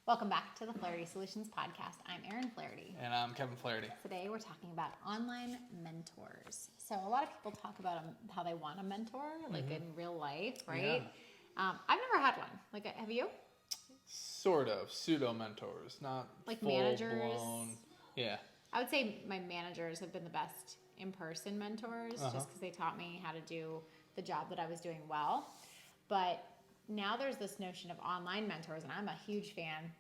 Welcome back to the Flaherty Solutions Podcast. I'm Erin Flaherty. And I'm Kevin Flaherty. Today we're talking about online mentors. So a lot of people talk about how they want a mentor, like in real life, right? Yeah. I've never had one. Like, have you? Sort of. Pseudo mentors, not like full managers. Blown. Yeah. I would say my managers have been the best in-person mentors just because they taught me how to do the job that I was doing well. But now there's this notion of online mentors, and I'm a huge fan.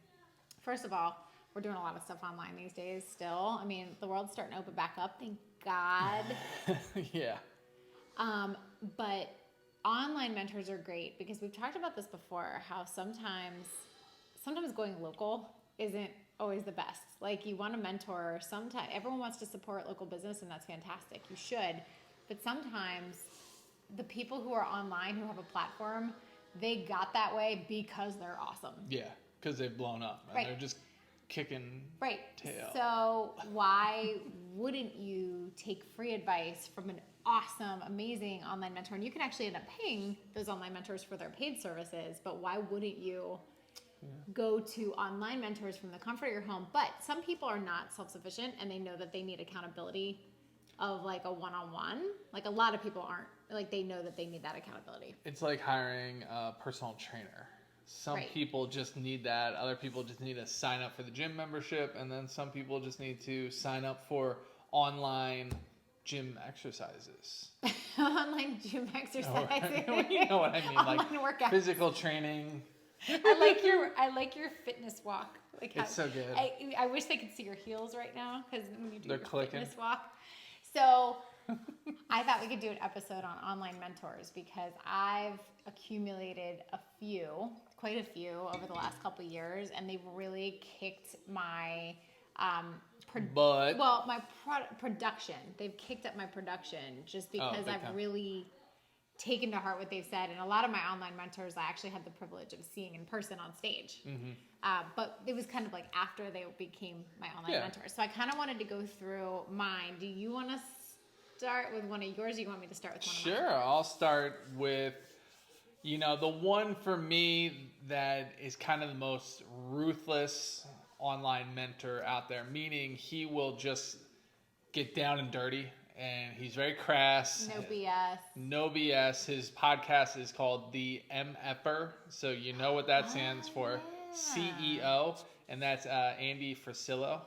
First of all, we're doing a lot of stuff online these days still. I mean, the world's starting to open back up, thank God. Yeah. But online mentors are great because we've talked about this before, how sometimes going local isn't always the best. Like, you want a mentor, sometimes everyone wants to support local business, and that's fantastic. You should. But sometimes the people who are online, who have a platform, they got that way because they're awesome. Yeah, because they've blown up and they're just kicking tail. So why wouldn't you take free advice from an awesome, amazing online mentor? And you can actually end up paying those online mentors for their paid services, but why wouldn't you go to online mentors from the comfort of your home? But some people are not self-sufficient and they know that they need accountability of like a one-on-one. Like, a lot of people aren't. Like, they know that they need that accountability. It's like hiring a personal trainer. Some people just need that. Other people just need to sign up for the gym membership. And then some people just need to sign up for online gym exercises. Online gym exercises. You know what I mean? Online like workouts. Physical training. I like your fitness walk. Like, it's so good. I wish they could see your heels right now because when you do your fitness walk. So I thought we could do an episode on online mentors because I've accumulated quite a few over the last couple of years, and they've really kicked my production. They've kicked up my production just because I've really taken to heart what they've said. And a lot of my online mentors, I actually had the privilege of seeing in person on stage. But it was kind of like after they became my online mentors. So I kind of wanted to go through mine. Do you want to start with one of yours, or do you want me to start with one of mine? Sure, I'll start with, the one for me that is kind of the most ruthless online mentor out there, meaning he will just get down and dirty, and he's very crass. No BS. No BS. His podcast is called The MFer, so you know what that stands for. CEO, and that's Andy Frisella.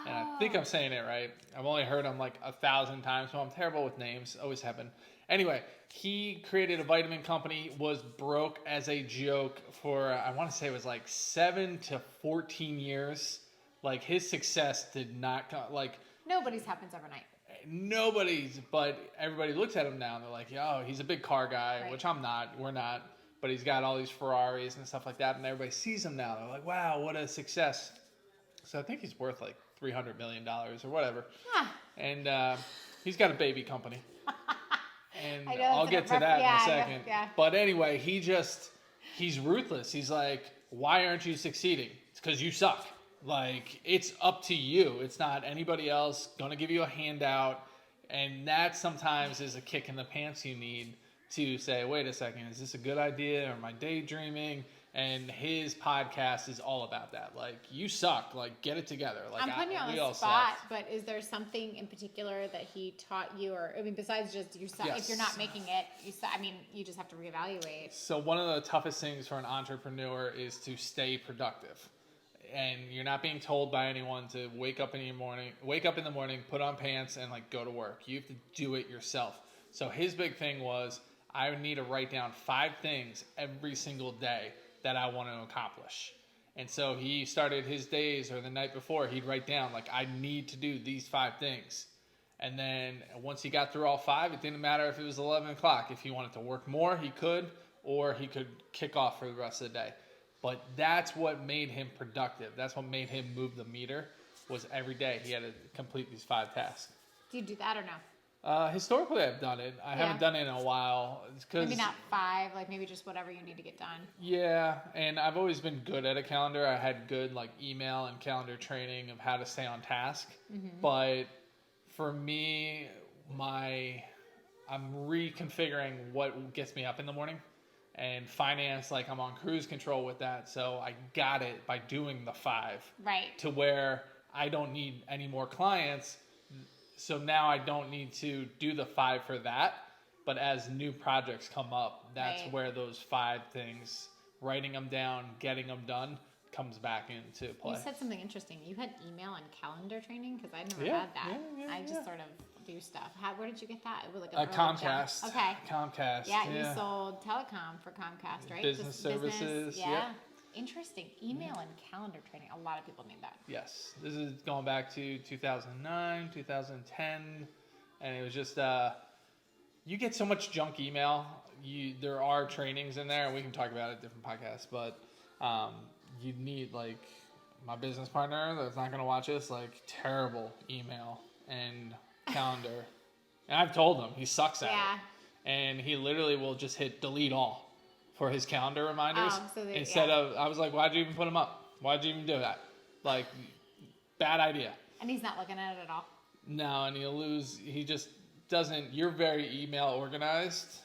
And I think I'm saying it right. I've only heard him like 1,000 times, so I'm terrible with names. Always have been. Anyway, he created a vitamin company, was broke as a joke for, I want to say it was like 7 to 14 years. Like, his success did not come, like... Nobody's happens overnight. Nobody's, but everybody looks at him now and they're like, yo, he's a big car guy, which I'm not. We're not. But he's got all these Ferraris and stuff like that, and everybody sees him now. They're like, wow, what a success. So I think he's worth like $300 million or whatever. And he's got a baby company. And I'll get to that in a second. But anyway, he's ruthless. He's like, why aren't you succeeding? It's because you suck. Like, it's up to you. It's not anybody else going to give you a handout. And that sometimes is a kick in the pants you need to say, wait a second, is this a good idea or am I daydreaming? And his podcast is all about that. Like, you suck. Like, get it together. Like, I'm putting you on the spot, but is there something in particular that he taught you? Or, I mean, besides just you suck, if you're not making it, you suck. I mean, you just have to reevaluate. So one of the toughest things for an entrepreneur is to stay productive. And you're not being told by anyone to wake up in the morning, put on pants, and like go to work. You have to do it yourself. So his big thing was, I need to write down 5 things every single day that I want to accomplish. And so he started his days, or the night before, he'd write down, like, I need to do these 5 things. And then once he got through all 5, it didn't matter if it was 11 o'clock. If he wanted to work more, he could, or he could kick off for the rest of the day. But that's what made him productive. That's what made him move the meter, was every day he had to complete these 5 tasks. Do you do that or no? Historically, I've done it. I haven't done it in a while. Maybe not 5, like maybe just whatever you need to get done. Yeah, and I've always been good at a calendar. I had good like email and calendar training of how to stay on task. But for me, I'm reconfiguring what gets me up in the morning. and finance, like I'm on cruise control with that. So I got it by doing the 5 Right. to where I don't need any more clients. So now I don't need to do the 5 for that. But as new projects come up, that's Right. where those 5 things, writing them down, getting them done, comes back into play. You said something interesting. You had email and calendar training because I never Yeah, had that. yeah, I just yeah. sort of do stuff. Where did you get that? It was like an early Comcast. job. Okay. Comcast. Yeah, you sold telecom for Comcast, right? Business services, Yeah. yep. Interesting. Email and calendar training. A lot of people need that. Yes. This is going back to 2009, 2010. And it was just, you get so much junk email. There are trainings in there, and we can talk about it different podcasts, but you need, like, my business partner that's not going to watch this, like, terrible email and calendar. And I've told him he sucks at Yeah. it. And he literally will just hit delete all for his calendar reminders. Instead of, I was like, why'd you even put them up? Why'd you even do that? Like, bad idea. And he's not looking at it at all. No, and he just doesn't, you're very email organized,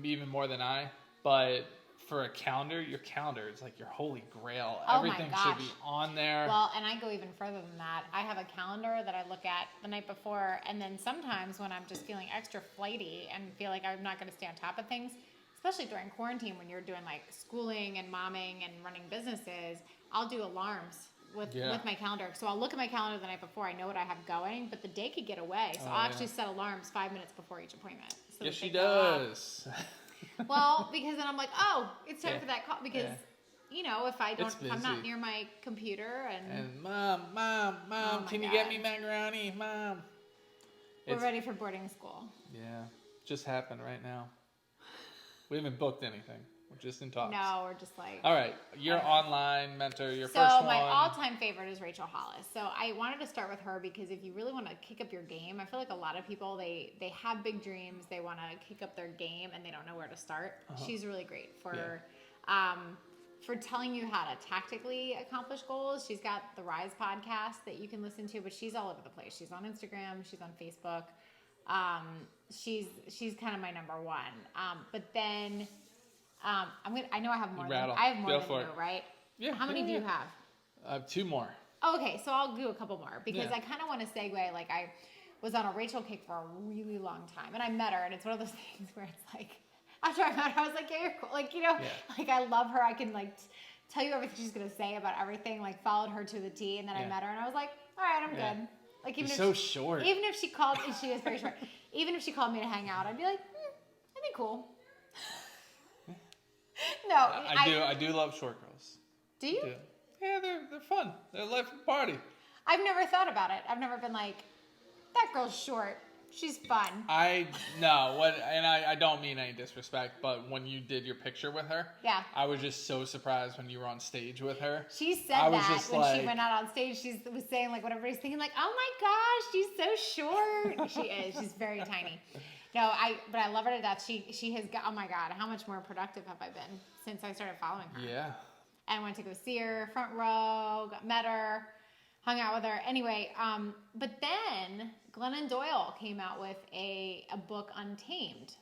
even more than I, but for a calendar, your calendar is like your holy grail. Oh Everything my should gosh. be on there. Well, and I go even further than that. I have a calendar that I look at the night before, and then sometimes when I'm just feeling extra flighty and feel like I'm not going to stay on top of things, especially during quarantine when you're doing like schooling and momming and running businesses, I'll do alarms with my calendar. So I'll look at my calendar the night before. I know what I have going, but the day could get away. So I'll actually set alarms 5 minutes before each appointment. So Yes, that she they go off. does. Well, because then I'm like, oh, it's time Yeah. for that call. Because, Yeah. you know, if I'm not busy. near my computer And mom, Oh my can you get God. me macaroni, mom? we're ready for boarding school. Yeah, just happened right now. We haven't booked anything. We're just in talks. No, we're just like. All right, your online mentor, your So first one. my all-time favorite is Rachel Hollis. So I wanted to start with her because if you really want to kick up your game, I feel like a lot of people they have big dreams, they want to kick up their game, and they don't know where to start. She's really great for telling you how to tactically accomplish goals. She's got the Rise podcast that you can listen to, but she's all over the place. She's on Instagram, she's on Facebook. She's kind of my number one. But then I know I have more. Rattle. I have more Go than for you, it. right? Yeah. How many do you have? I have 2 more. Okay, so I'll do a couple more because Yeah. I kind of want to segue. Like I was on a Rachel kick for a really long time, and I met her, and it's one of those things where it's like after I met her, I was like, "Yeah, you're cool." Like like I love her. I can like tell you everything she's gonna say about everything. Like followed her to the T, and then I met her, and I was like, "All right, I'm good." Like even You're if so short. Even if she called, and she is very short. Even if she called me to hang out, I'd be like, "That'd be cool." No, I do love short girls. Do you? Yeah, they're fun. They're life of the party. I've never thought about it. I've never been like, that girl's short. She's fun. I don't mean any disrespect, but when you did your picture with her, Yeah. I was just so surprised when you were on stage with her. She said I was that just when like- she went out on stage. She was saying like what everybody's thinking, like, oh my gosh, she's so short. She is. She's very tiny. No, but I love her to death. She has got. Oh my God, how much more productive have I been since I started following her? Yeah. And went to go see her, front row, met her, hung out with her. Anyway, but then Glennon Doyle came out with a book, Untamed.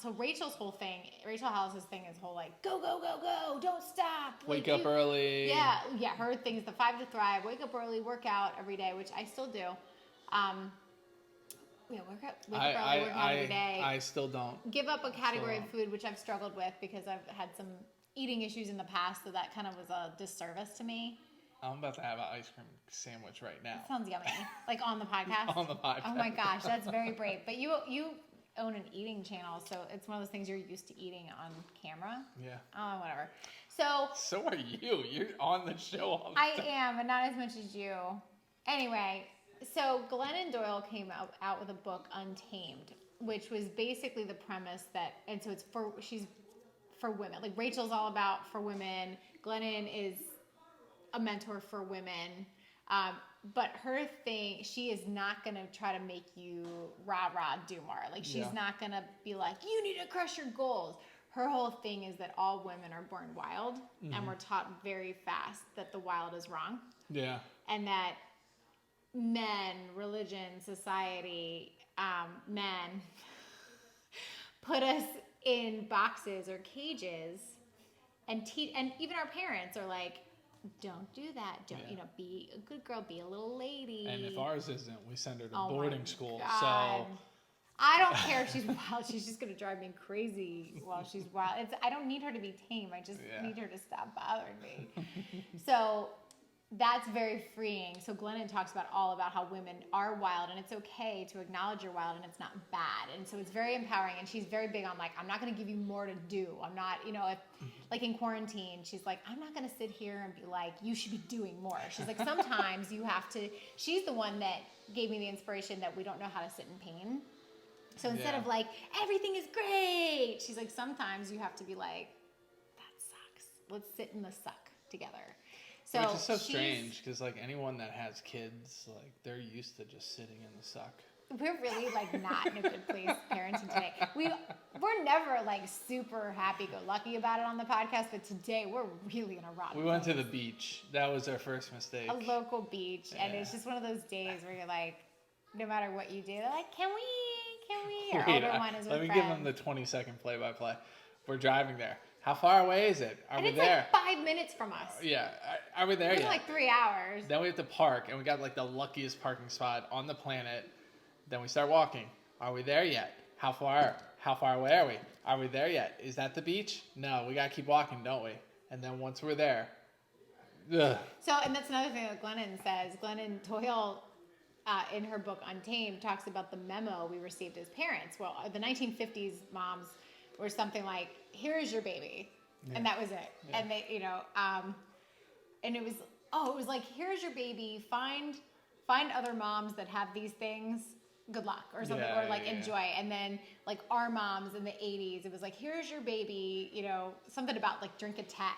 So Rachel Hollis's thing is whole like, go, go, go, go, don't stop. Wake Like, up early. Yeah, her thing is the 5 to Thrive, wake up early, work out every day, which I still do. Wake up early, work out every day. I still don't. Give up a category So- of food, which I've struggled with because I've had some eating issues in the past, so that kind of was a disservice to me. I'm about to have an ice cream sandwich right now. That sounds yummy. Like on the podcast? On the podcast. Oh my gosh, that's very brave. But you own an eating channel, so it's one of those things you're used to eating on camera. Yeah. Oh, whatever. So So are you. You're on the show all the I time. am, but not as much as you. Anyway, so Glennon Doyle came out with a book, Untamed, which was basically the premise that, and so she's for women. Like Rachel's all about for women. Glennon is a mentor for women. But her thing, she is not going to try to make you rah-rah do more. Like she's not going to be like, you need to crush your goals. Her whole thing is that all women are born wild, and we're taught very fast that the wild is wrong. Yeah. And that men, religion, society, men put us in boxes or cages, and even our parents are like, don't do that. Don't be a good girl. Be a little lady. And if ours isn't, we send her to Oh my boarding school. God. So I don't care if she's wild. She's just gonna drive me crazy while she's wild. I don't need her to be tame. I just need her to stop bothering me. So that's very freeing. So Glennon talks all about how women are wild, and it's okay to acknowledge you're wild, and it's not bad. And so it's very empowering. And she's very big on like, I'm not gonna give you more to do. I'm not, if like in quarantine, she's like, I'm not gonna sit here and be like, you should be doing more. She's like, sometimes you have to. She's the one that gave me the inspiration that we don't know how to sit in pain. So instead of like, everything is great, she's like, sometimes you have to be like, that sucks. Let's sit in the suck together. So which is so strange because like anyone that has kids, like they're used to just sitting in the suck. We're really like not in a good place parenting today. We're never like super happy-go-lucky about it on the podcast, but today we're really in a rotten We went place. to the beach. That was our first mistake. A local beach, and it's just one of those days where you're like, no matter what you do, they're like, can we? Our Wait, older one is with let me friends. give them the 20-second play-by-play. We're driving there. How far away is it? Are And we it's there? like 5 minutes from us. Yeah. Are we there It's yet? like 3 hours. Then we have to park, and we got like the luckiest parking spot on the planet. Then we start walking. Are we there yet? How far away are we? Are we there yet? Is that the beach? No, we gotta keep walking, don't we? And then once we're there, ugh. So, and that's another thing that Glennon says. Glennon Doyle, in her book Untamed, talks about the memo we received as parents. Well, the 1950s moms were something like, "Here is your baby," and that was it. Yeah. And they, and it was like, "Here's your baby. Find other moms that have these things. Good luck," or something, or like enjoy. And then like our moms in the 80s, it was like, "Here's your baby," something about like drink a tab,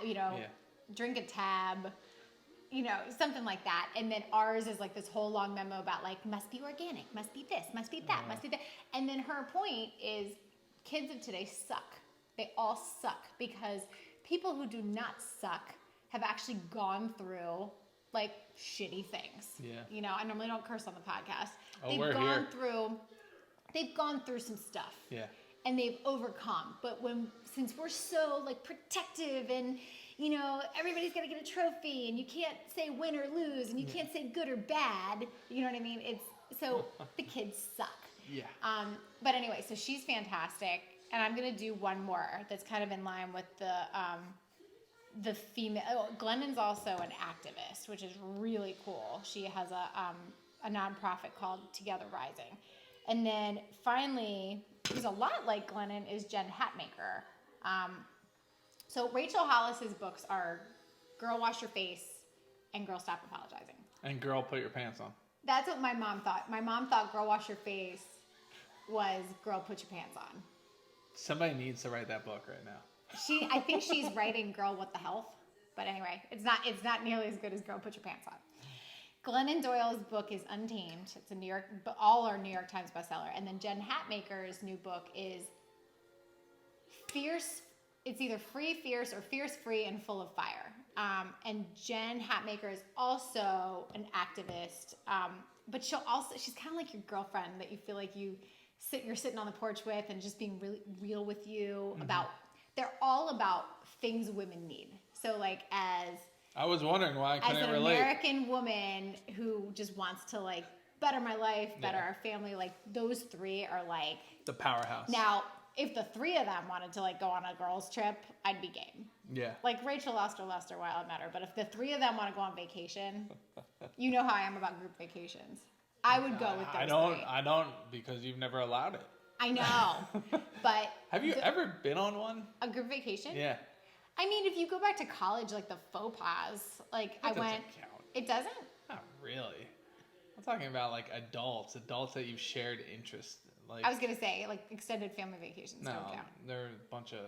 something like that. And then ours is like this whole long memo about like, must be organic, must be this, must be that, must be that. And then her point is, kids of today suck. They all suck because people who do not suck have actually gone through like shitty things. Yeah. I normally don't curse on the podcast. Oh, we're here. They've gone through some stuff. Yeah. And they've overcome. But since we're so like protective and everybody's got to get a trophy and you can't say win or lose and you can't say good or bad, you know what I mean? So the kids suck. Yeah. But anyway, so she's fantastic, and I'm gonna do one more that's kind of in line with the female. Oh, Glennon's also an activist, which is really cool. She has a nonprofit called Together Rising, and then finally, who's a lot like Glennon, is Jen Hatmaker. So Rachel Hollis's books are Girl Wash Your Face and Girl Stop Apologizing. And Girl Put Your Pants On. That's what my mom thought. My mom thought Girl Wash Your Face was Girl Put Your Pants On. Somebody needs to write that book right now. I think she's writing Girl What the Health. But anyway, it's not nearly as good as Girl Put Your Pants On. Glennon Doyle's book is Untamed. It's all our New York Times bestseller. And then Jen Hatmaker's new book is Fierce. It's either Free, Fierce, or Fierce, Free, and Full of Fire. And Jen Hatmaker is also an activist, but she's kind of like your girlfriend that you feel like you're sitting on the porch with and just being really real with you about. They're all about things women need. So like I was wondering why I as couldn't an relate. American woman who just wants to like better my life, better our family, like those three are like The powerhouse. now. If the three of them wanted to like go on a girls trip, I'd be game. Yeah. Like Rachel lost her luster while I met her, but if the three of them want to go on vacation, you know how I am about group vacations. I would go with those three. I don't because you've never allowed it. I know, but Have you ever been on one? a group vacation? Yeah. I mean, if you go back to college, like the faux pas, like That I went. doesn't count. It doesn't. Not really. I'm talking about like adults that you've shared interests. Like I was gonna say like extended family vacations no, don't count. they're a bunch of.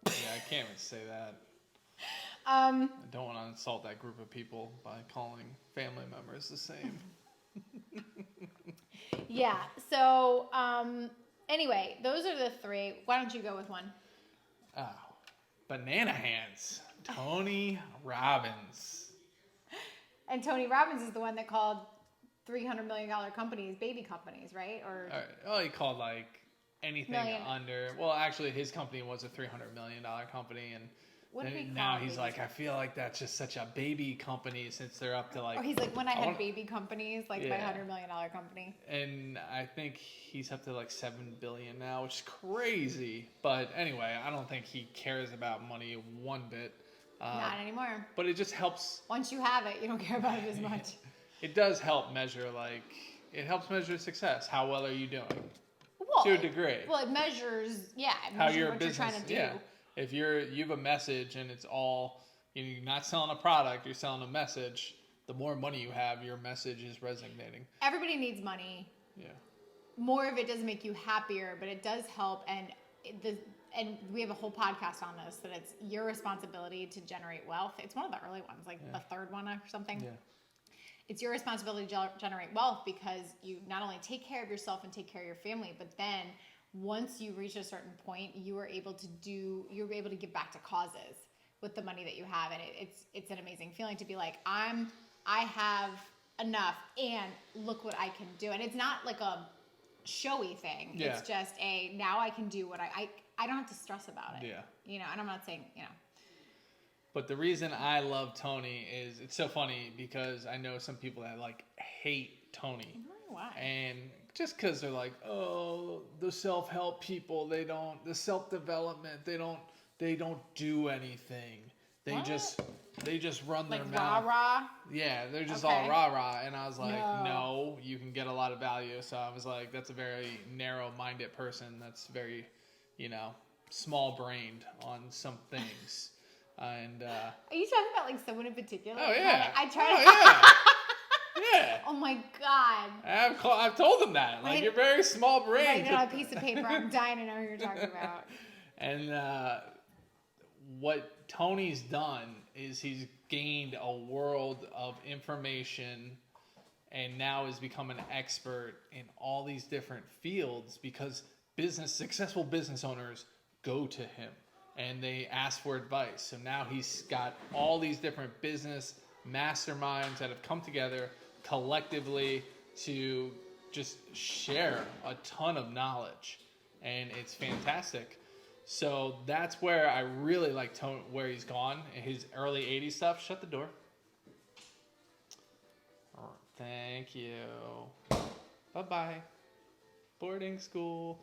Yeah, I can't even say that. Um, I don't want to insult that group of people by calling family members the same. yeah. So anyway, those are the three. Why don't you go with one? Oh, Banana Hands, Tony Robbins. And Tony Robbins is the one that called $300 million companies baby companies, right? Or Oh, he called like anything Million. under. Well, actually, his company was a $300 million company, and What did he call now it? he's like, I feel like that's just such a baby company since they're up to like. Or he's like, when I had wanna- baby companies, like my Yeah. $100 million company. And I think he's up to like 7 billion now, which is crazy. But anyway, I don't think he cares about money one bit. Not anymore. But it just helps. Once you have it, you don't care about it as much. It does help measure, like, it helps measure success. How well are you doing? Well, To a degree. Well, it measures, it How measures your what business, you're trying to do. yeah. If you have a message and it's all, you're not selling a product, you're selling a message. The more money you have, your message is resonating. Everybody needs money. Yeah. More of it does make you happier, but it does help. And we have a whole podcast on this, that it's your responsibility to generate wealth. It's one of the early ones, like the third one or something. Yeah. It's your responsibility to generate wealth, because you not only take care of yourself and take care of your family, but then once you reach a certain point, you're able to give back to causes with the money that you have. And it's an amazing feeling to be like, I have enough and look what I can do. And it's not like a showy thing. Yeah. It's just now I can do what I don't have to stress about it. Yeah. And I'm not saying, But the reason I love Tony is, it's so funny because I know some people that like hate Tony. I don't know why. And just because they're like, oh, the self-help people, the self-development, they don't do anything. They What? just run their Like mouth. rah-rah? Yeah, they're just Okay. all rah-rah. And I was like, No. no, you can get a lot of value. So I was like, that's a very narrow-minded person. That's very, small-brained on some things. And Are you talking about like someone in particular? oh yeah, I try to. yeah. Oh my god. I've told them that. Like, Right. you're very small brained. Write it on a piece of paper. I'm dying to know who you're talking about. And what Tony's done is he's gained a world of information, and now has become an expert in all these different fields because successful business owners go to him and they ask for advice. So now he's got all these different business masterminds that have come together collectively to just share a ton of knowledge, and it's fantastic. So that's where I really like Tony, where he's gone in his early 80s stuff. Shut the door. Oh, thank you. Bye-bye. Boarding school.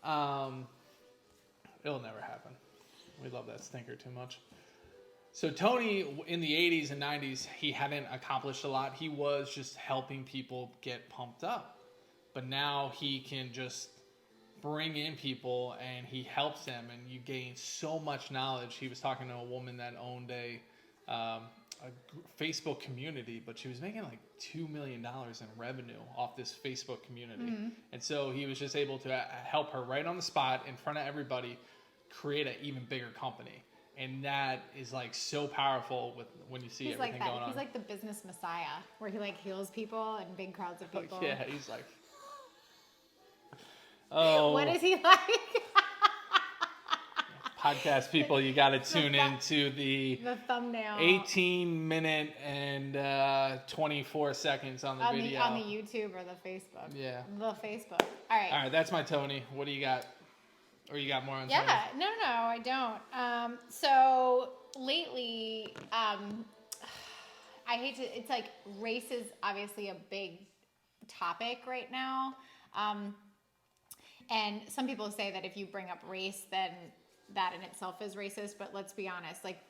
It'll never happen. We love that stinker too much. So Tony, in the 80s and 90s, he hadn't accomplished a lot. He was just helping people get pumped up. But now he can just bring in people and he helps them, and you gain so much knowledge. He was talking to a woman that owned a Facebook community, but she was making like $2 million in revenue off this Facebook community. Mm-hmm. And so he was just able to help her right on the spot in front of everybody create an even bigger company. And that is like so powerful when you see He's everything like that. going on. He's like the business messiah, where he like heals people and big crowds of people. Yeah, he's like, oh. What is he like? Podcast people, you got to tune into the The thumbnail 18-minute and 24 seconds on the video. on the YouTube or the Facebook. Yeah. The Facebook. All right. All right, that's my Tony. What do you got? Or you got more on Tony? Yeah, no, I don't. So lately, I hate to, it's like race is obviously a big topic right now. And some people say that if you bring up race, then that in itself is racist. But let's be honest, like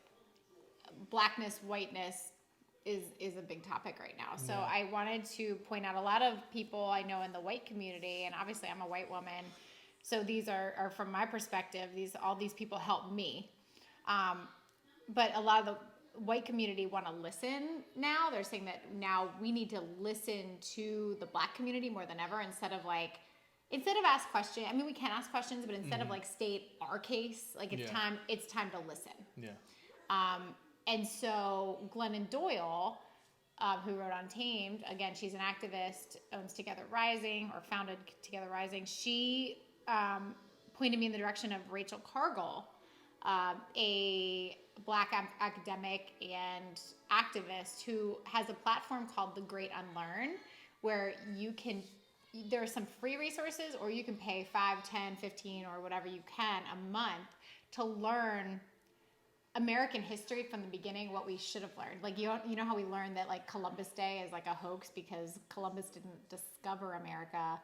blackness, whiteness is a big topic right now. So Yeah. I wanted to point out a lot of people I know in the white community, and obviously I'm a white woman. So these are from my perspective, all these people help me. But a lot of the white community want to listen now. They're saying that now we need to listen to the black community more than ever, instead of ask questions. I mean, we can ask questions, but instead of like state our case, like it's time to listen. Yeah. And so Glennon Doyle, who wrote Untamed, again, she's an activist, owns Together Rising, or founded Together Rising. She pointed me in the direction of Rachel Cargill, a black academic and activist who has a platform called The Great Unlearn, where you can there are some free resources, or you can pay 5, 10, 15, or whatever you can a month to learn American history from the beginning, what we should have learned. Like, you know how we learned that like Columbus Day is like a hoax because Columbus didn't discover America.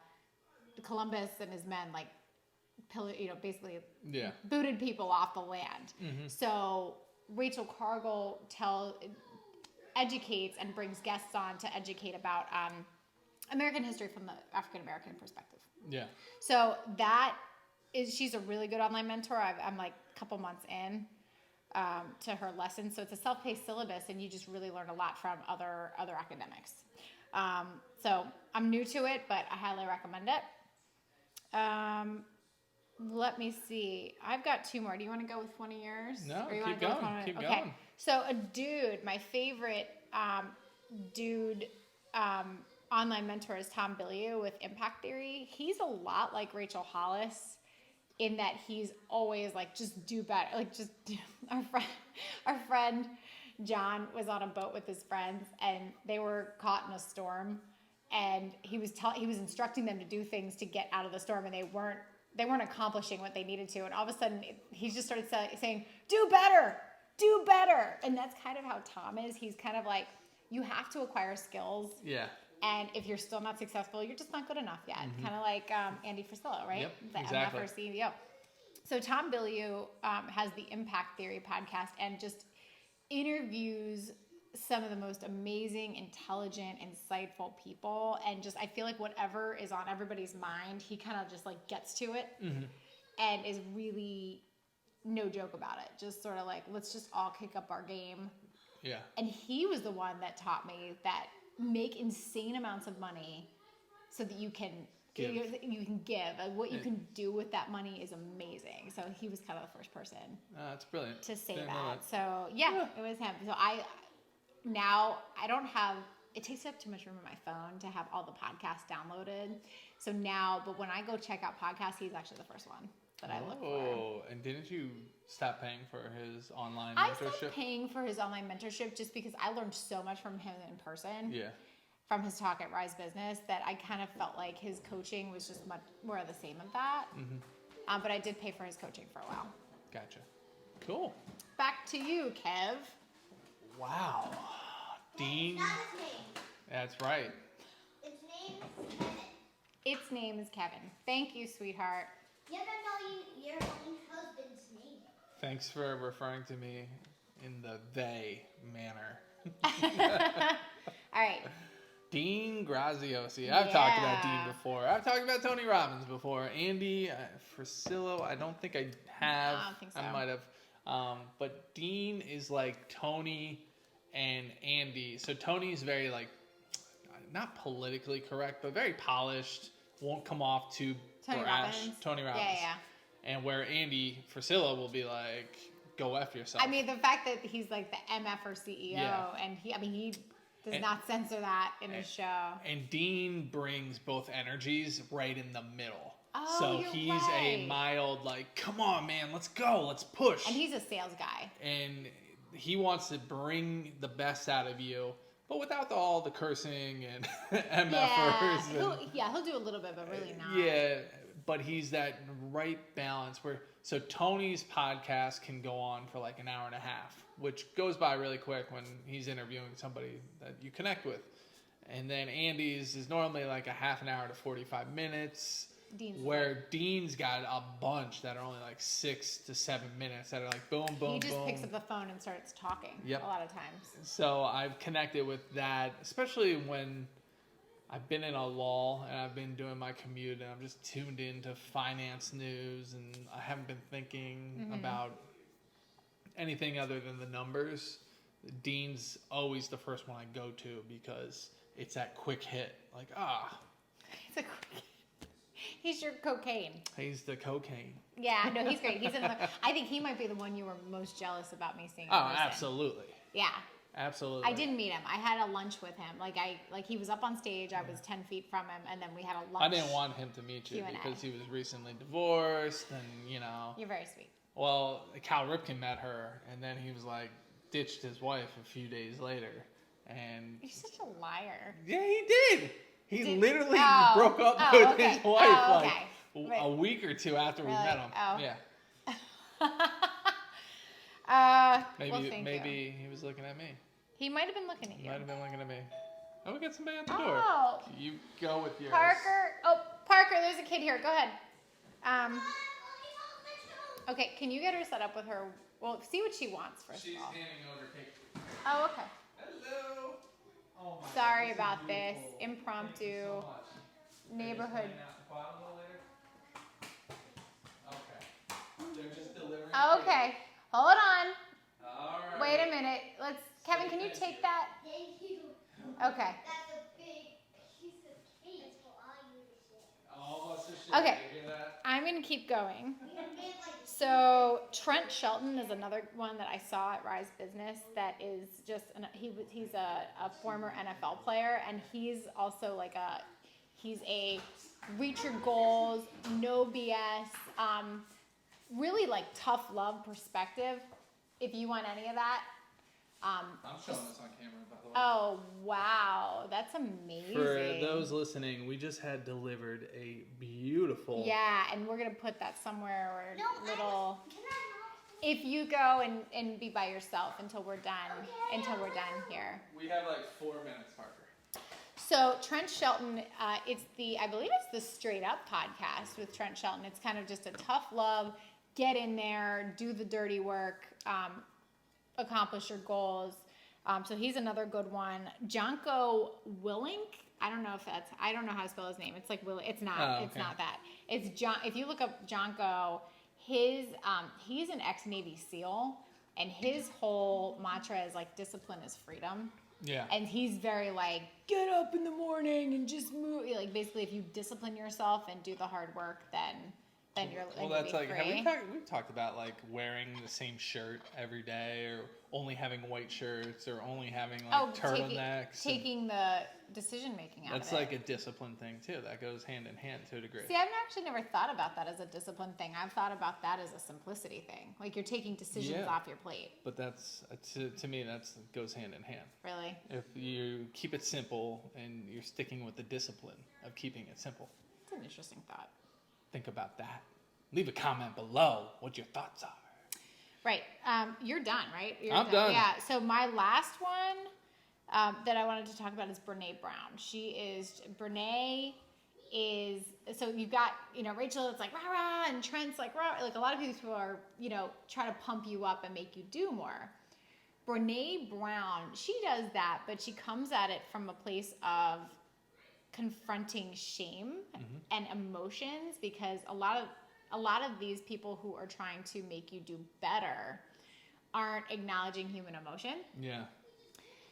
Columbus and his men like basically booted people off the land. So Rachel Cargle educates and brings guests on to educate about American history from the African American perspective. Yeah. So she's a really good online mentor. I'm like a couple months in to her lessons. So it's a self-paced syllabus, and you just really learn a lot from other academics. So I'm new to it, but I highly recommend it. Let me see. I've got 2 more. Do you want to go with one of yours? No, or you keep wanna going. Keep okay. going. So a dude, my favorite dude online mentor is Tom Bilyeu with Impact Theory. He's a lot like Rachel Hollis in that he's always like, just do better. Like, just do. Our friend John was on a boat with his friends, and they were caught in a storm, and he was instructing them to do things to get out of the storm, and they weren't accomplishing what they needed to. And all of a sudden he just started saying, do better. And that's kind of how Tom is. He's kind of like, you have to acquire skills. Yeah. And if you're still not successful, you're just not good enough yet. Kind of like Andy Frisella, right? Yep, The exactly. MFR CEO. So Tom Bilyeu has the Impact Theory podcast and just interviews some of the most amazing, intelligent, insightful people. And just, I feel like whatever is on everybody's mind, he kind of just like gets to it and is really no joke about it. Just sort of like, let's just all kick up our game. Yeah. And he was the one that taught me that make insane amounts of money so that you can give. And what you can do with that money is amazing. So he was kind of the first person That's brilliant. to say Didn't know that. So yeah, it was him. So I don't have, it takes up too much room on my phone to have all the podcasts downloaded. So now, but when I go check out podcasts, he's actually the first one that I look for. Oh, and didn't you stop paying for his online I mentorship? stopped paying for his online mentorship just because I learned so much from him in person. Yeah. From his talk at Rise Business, that I kind of felt like his coaching was just much more of the same of that. But I did pay for his coaching for a while. Gotcha. Cool. Back to you, Kev. Wow. Dean. That's not his name. That's right. Its name is Kevin. Its name is Kevin. Thank you, sweetheart. You don't know your own husband's name. Thanks for referring to me in the they manner. All right. Dean Graziosi. I've talked about Yeah. Dean before. I've talked about Tony Robbins before. Andy Frisella, I don't think I have. I don't think so. I might have. But Dean is like Tony and Andy. So Tony's very like, not politically correct, but very polished. Won't come off too Tony brash. Robbins. Tony Robbins. Yeah. And where Andy Frisella will be like, go F yourself. I mean, the fact that he's like the MFR CEO, and he does not censor that in his show. And Dean brings both energies right in the middle. Oh, so you're he's right. a mild, like, come on, man, let's go, let's push. And he's a sales guy. And he wants to bring the best out of you, but without all the cursing and MFers. Yeah, he'll do a little bit, but really not. Yeah, but he's that right balance where, so Tony's podcast can go on for like an hour and a half, which goes by really quick when he's interviewing somebody that you connect with. And then Andy's is normally like a half an hour to 45 minutes. Where Dean's got a bunch that are only like 6 to 7 minutes that are like boom, boom, boom. He just picks up the phone and starts talking. Yep. A lot of times. So I've connected with that, especially when I've been in a lull and I've been doing my commute and I'm just tuned into finance news and I haven't been thinking about anything other than the numbers. Dean's always the first one I go to because it's that quick hit. Like, It's a quick. He's your cocaine. He's the cocaine. Yeah, no, he's great. He's another. I think he might be the one you were most jealous about me seeing. In Oh, person. absolutely. Yeah. Absolutely. I didn't meet him. I had a lunch with him. Like he was up on stage. I was 10 feet from him, and then we had a lunch. I didn't want him to meet you Q&A. because he was recently divorced, and You're very sweet. Well, Cal Ripken met her, and then he was like ditched his wife a few days later, and You're such a liar. yeah, he did. He literally Oh, broke up oh, with okay. his wife Oh, like okay. a Right. week or two after we Really? met him. Oh. Yeah. Well, Maybe thank you. maybe he was looking at me. He might have been looking at He you. might have been looking at me. Oh, we got somebody at the door. Oh, You go with yours. Parker. Oh, Parker, there's a kid here. Go ahead. Okay, can you get her set up with her? Well, see what she wants first She's of all. handing over cake. Oh, okay. Hello. Oh my Sorry God, about is this. beautiful. Impromptu Thank you so much. neighborhood. They're just delivering. Okay, hold on. All right. Wait a minute. Kevin, can you take that? Thank you. Okay. That's a big piece of cake. That's for all you to share. All of us are sharing. Okay. You hear that? I'm going to keep going. We made like So Trent Shelton is another one that I saw at Rise Business that is just he's a former NFL player, and he's also like he's a reach your goals, no BS, really like tough love perspective. If you want any of that, I'm showing this on camera, by the way. oh wow, that's amazing. For those listening, we just had delivered a beautiful. Yeah, and we're gonna put that somewhere or no. little. Can I not? If you go and be by yourself until we're done, here. We have like 4 minutes, Parker. So Trent Shelton, I believe it's the Straight Up podcast with Trent Shelton. It's kind of just a tough love, get in there, do the dirty work, accomplish your goals. So he's another good one. Jonko Willink. I don't know how to spell his name. It's like Will. It's not. Oh, It's okay. not that. It's John. If you look up Jonko, he's an ex-Navy SEAL, and his whole mantra is like discipline is freedom. Yeah. And he's very like, get up in the morning and just move. Like basically, if you discipline yourself and do the hard work, then you're Well, you'll that's be like free. we've talked about like wearing the same shirt every day, or only having white shirts, or only having like turtlenecks. taking the decision making out That's of it. like a discipline thing too. That goes hand in hand to a degree. See, I've actually never thought about that as a discipline thing. I've thought about that as a simplicity thing. Like you're taking decisions Yeah. off your plate. But that's to me that's goes hand in hand. Really? If you keep it simple and you're sticking with the discipline of keeping it simple, It's an interesting thought. think about that. Leave a comment below what your thoughts are. Right. You're done, right? I'm done. Yeah. So my last one that I wanted to talk about is Brene Brown. Brene is, so you've got, Rachel, it's like rah rah, and Trent's like rah. Like a lot of people are, try to pump you up and make you do more. Brene Brown, she does that, but she comes at it from a place of confronting shame and emotions, because a lot of these people who are trying to make you do better aren't acknowledging human emotion. Yeah.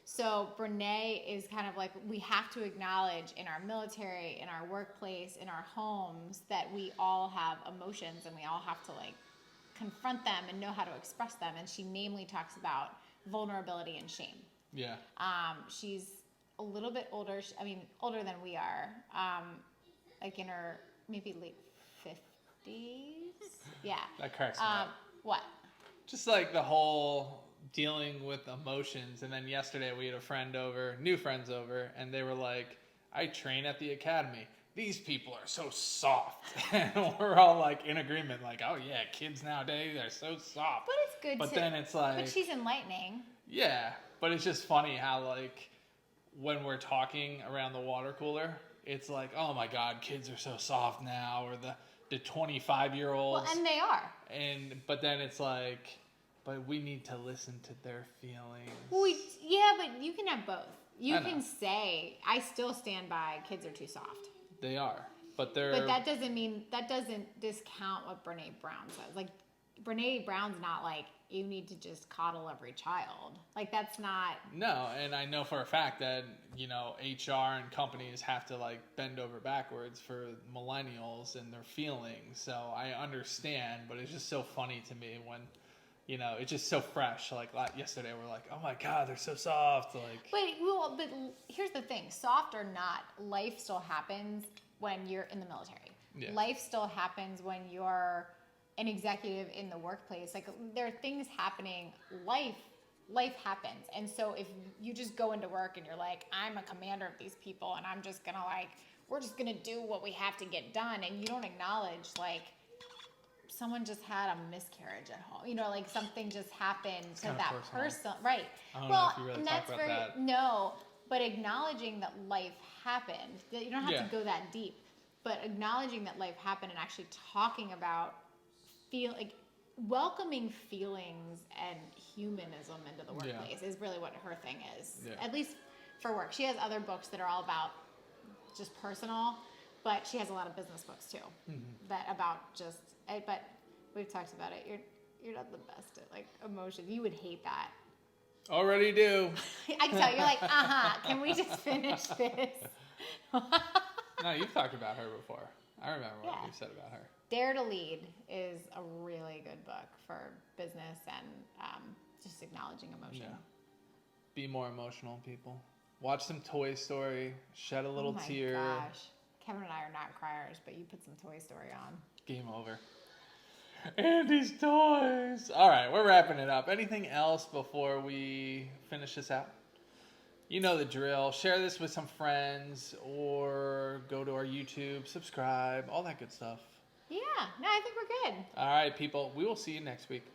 So Brene is kind of like, we have to acknowledge in our military, in our workplace, in our homes, that we all have emotions and we all have to like confront them and know how to express them. And she namely talks about vulnerability and shame. Yeah. She's a little bit older. Older than we are. Like in her maybe late 50s. Yeah. That cracks me up. What? Just like the whole dealing with emotions. And then yesterday we had new friends over, and they were like, I train at the academy. These people are so soft. And we're all like in agreement, like, oh yeah, kids nowadays, they're so soft. But it's good But then it's like, but she's enlightening. yeah, but it's just funny how like when we're talking around the water cooler, it's like, oh my God, kids are so soft now, or the 25-year-olds. Well, and they are. But then it's like, but we need to listen to their feelings. Yeah, but you can have both. You I know. can say, I still stand by kids are too soft. They are, but they're. But that doesn't discount what Brene Brown says. Like, Brene Brown's not like, you need to just coddle every child. Like, that's not. No, and I know for a fact that, HR and companies have to like bend over backwards for millennials and their feelings. So I understand, but it's just so funny to me when, it's just so fresh. Like yesterday, we're like, oh my God, they're so soft. Like. But here's the thing: soft or not, life still happens when you're in the military. Yeah. Life still happens when you're an executive in the workplace. Like, there are things happening. Life life happens. And so if you just go into work and you're like, I'm a commander of these people and I'm just gonna we're just gonna do what we have to get done, and you don't acknowledge someone just had a miscarriage at home, something just happened to kinda that personal. person, right? I don't know if you really talk about that. No, but acknowledging that life happened, that you don't have to go that deep, but acknowledging that life happened and actually talking about welcoming feelings and humanism into the workplace is really what her thing is. Yeah. At least for work. She has other books that are all about just personal, but she has a lot of business books too. That about but we've talked about it. You're not the best at emotion. You would hate that. Already do. I can tell you're like, can we just finish this? No, you've talked about her before. I remember what you said about her. Dare to Lead is a really good book for business and just acknowledging emotion. Yeah. Be more emotional, people. Watch some Toy Story. Shed a little tear. Oh my gosh. Kevin and I are not criers, but you put some Toy Story on. Game over. Andy's toys. All right, we're wrapping it up. Anything else before we finish this out? You know the drill. Share this with some friends or go to our YouTube, subscribe, all that good stuff. Yeah, no, I think we're good. All right, people. We will see you next week.